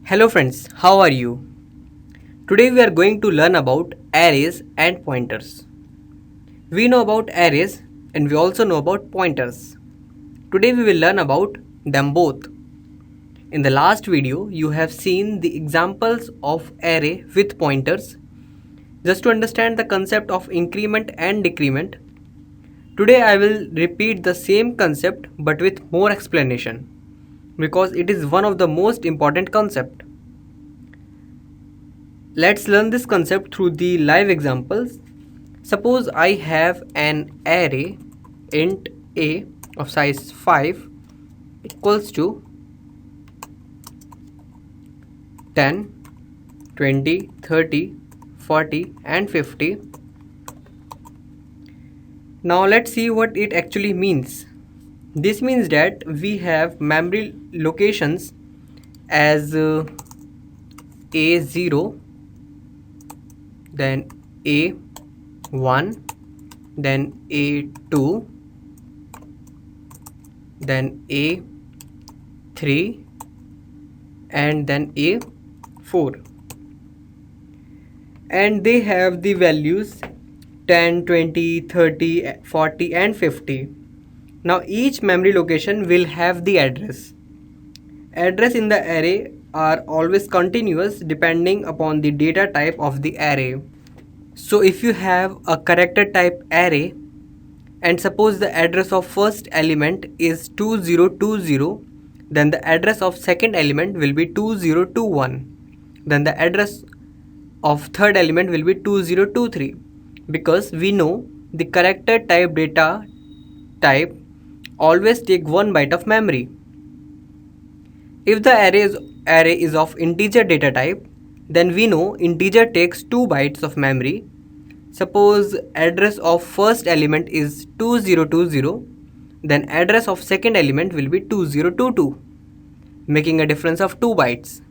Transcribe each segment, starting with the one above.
Hello friends, how are you? Today we are going to learn about arrays and pointers. We know about arrays and we also know about pointers. Today we will learn about them both. In the last video, you have seen the examples of array with pointers. Just to understand the concept of increment and decrement, today I will repeat the same concept but with more explanation because it is one of the most important concepts. Let's learn this concept through the live examples. Suppose I have an array int a of size 5 equals to 10, 20, 30, 40 and 50. Now let's see what it actually means. This means that we have memory locations as A0, then A1, then A2, then A3 and then A4, and they have the values 10, 20, 30, 40 and 50. Now each memory location will have the address. Address in the array are always continuous depending upon the data type of the array. So if you have a character type array and suppose the address of first element is 2020, then the address of second element will be 2021, then the address of third element will be 2023, because we know the character type data type always take 1 byte of memory. If the array is of integer data type, then we know integer takes 2 bytes of memory. Suppose address of first element is 2020, then address of second element will be 2022, making a difference of 2 bytes.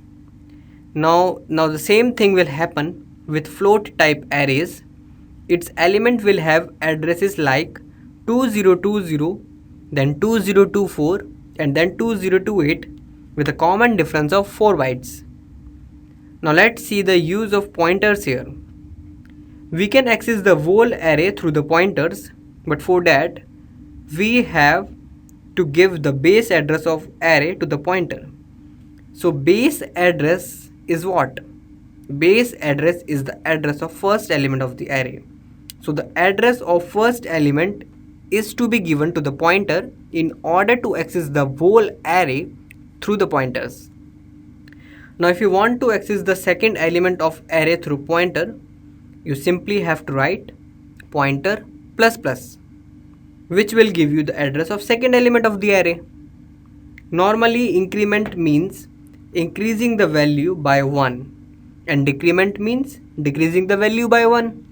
Now the same thing will happen with float type arrays. Its element will have addresses like 2020, then 2024 and then 2028 with a common difference of 4 bytes. Now let's see the use of pointers here. We can access the whole array through the pointers, but for that we have to give the base address of array to the pointer. So base address is what? Base address is the address of first element of the array. So the address of first element is to be given to the pointer in order to access the whole array through the pointers. Now if you want to access the second element of array through pointer, you simply have to write pointer plus plus, which will give you the address of second element of the array. Normally increment means increasing the value by 1 and decrement means decreasing the value by 1.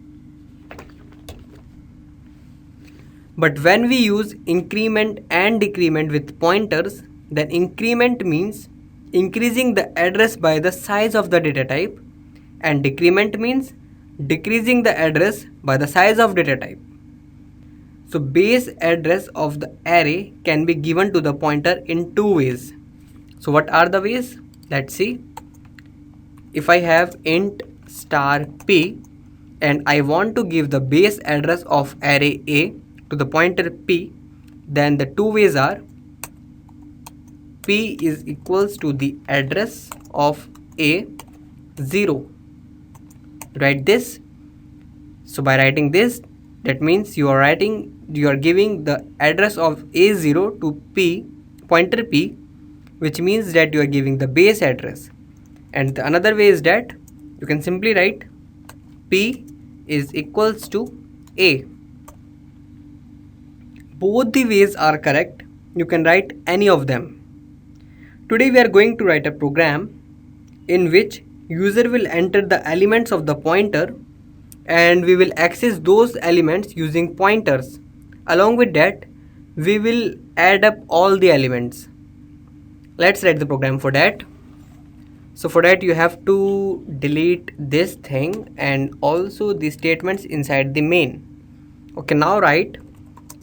But when we use increment and decrement with pointers, then increment means increasing the address by the size of the data type and decrement means decreasing the address by the size of data type. So base address of the array can be given to the pointer in two ways. So what are the ways? Let's see. If I have int star p and I want to give the base address of array a to the pointer p, then the two ways are p is equals to the address of a0. Write this. So by writing this, that means you are giving the address of a0 to p, pointer p, which means that you are giving the base address. And the another way is that you can simply write p is equals to a. Both the ways are correct. You can write any of them. Today we are going to write a program in which user will enter the elements of the pointer and we will access those elements using pointers. Along with that, we will add up all the elements. Let's write the program for that. So for that you have to delete this thing and also the statements inside the main. Okay, now write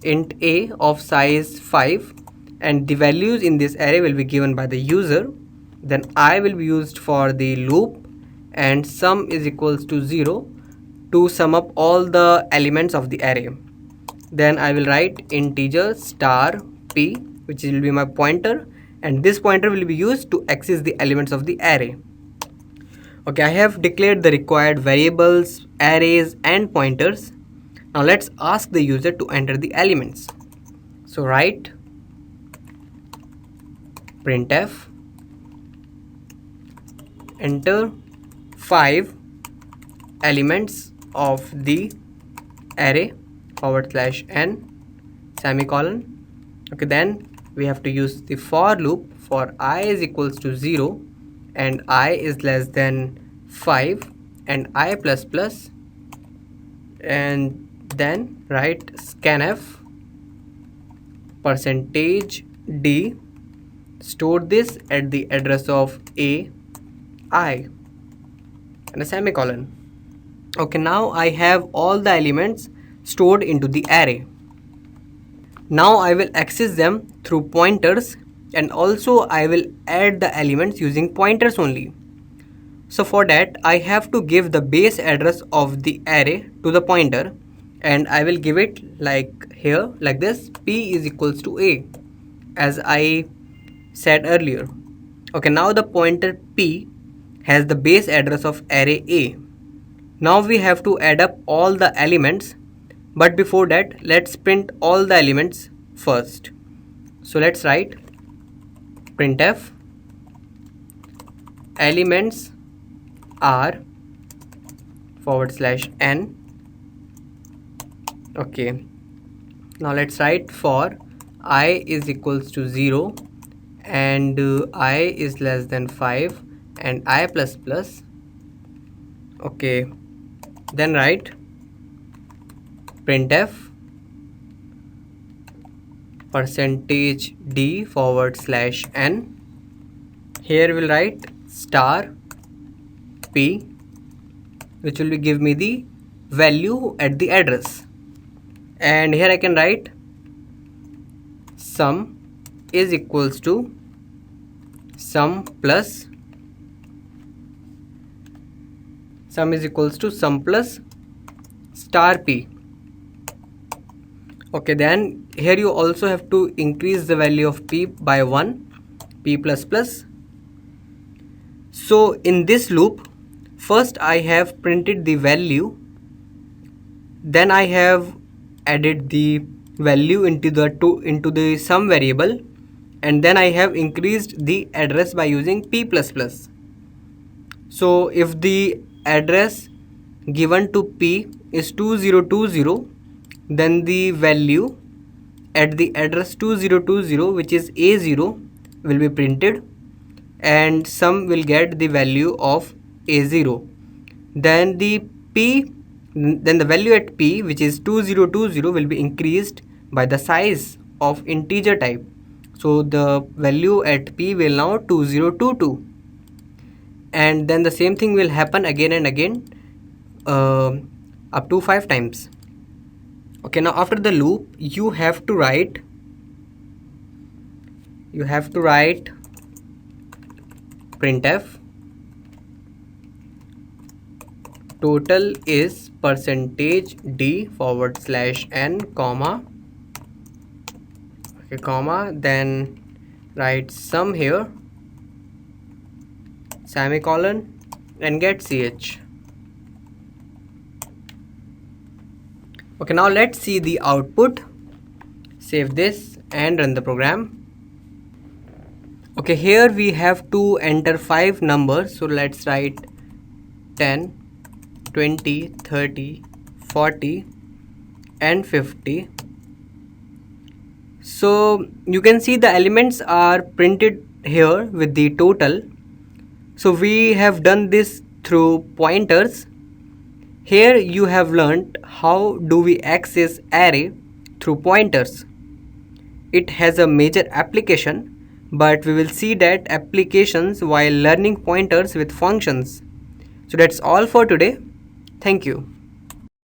int a of size 5 and the values in this array will be given by the user. then I will be used for the loop, and sum is equals to 0 to sum up all the elements of the array. Then I will write integer star p, which will be my pointer, and this pointer will be used to access the elements of the array. Okay, I have declared the required variables, arrays and pointers. Now let's ask the user to enter the elements. So write printf enter 5 elements of the array /n semicolon. Okay, then we have to use the for loop for I is equals to 0 and I is less than 5 and I plus plus, and then write scanf %d, store this at the address of ai and a semicolon. Okay, now I have all the elements stored into the array. Now I will access them through pointers, and also I will add the elements using pointers only. So for that I have to give the base address of the array to the pointer, and I will give it like here, like this, p is equals to a, as I said earlier. Okay, now the pointer p has the base address of array a. Now we have to add up all the elements, but before that let's print all the elements first. So let's write printf elements are /n. Okay, now let's write for I is equals to 0 and I is less than 5 and I plus plus. Okay, then write printf %d/n. Here we'll write star p, which will give me the value at the address, and here I can write sum is equals to sum plus star p. Okay, then here you also have to increase the value of p by 1, p plus plus. So in this loop, first I have printed the value, then I have added the value into the sum variable, and then I have increased the address by using p plus plus. So if the address given to p is 2020, then the value at the address 2020, which is a0, will be printed, and sum will get the value of a0. Then the value at p, which is 2020, will be increased by the size of integer type. So the value at p will now 2022, and then the same thing will happen again and again up to 5 times. Okay, now after the loop you have to write printf total is %d/n comma, then write sum here semicolon and get ch. Okay, now let's see the output. Save this and run the program. Okay, here we have to enter 5 numbers, so let's write 10, 20, 30, 40 and 50. So you can see the elements are printed here with the total. So we have done this through pointers. Here you have learnt how do we access array through pointers. It has a major application, but we will see that applications while learning pointers with functions. So that's all for today. Thank you.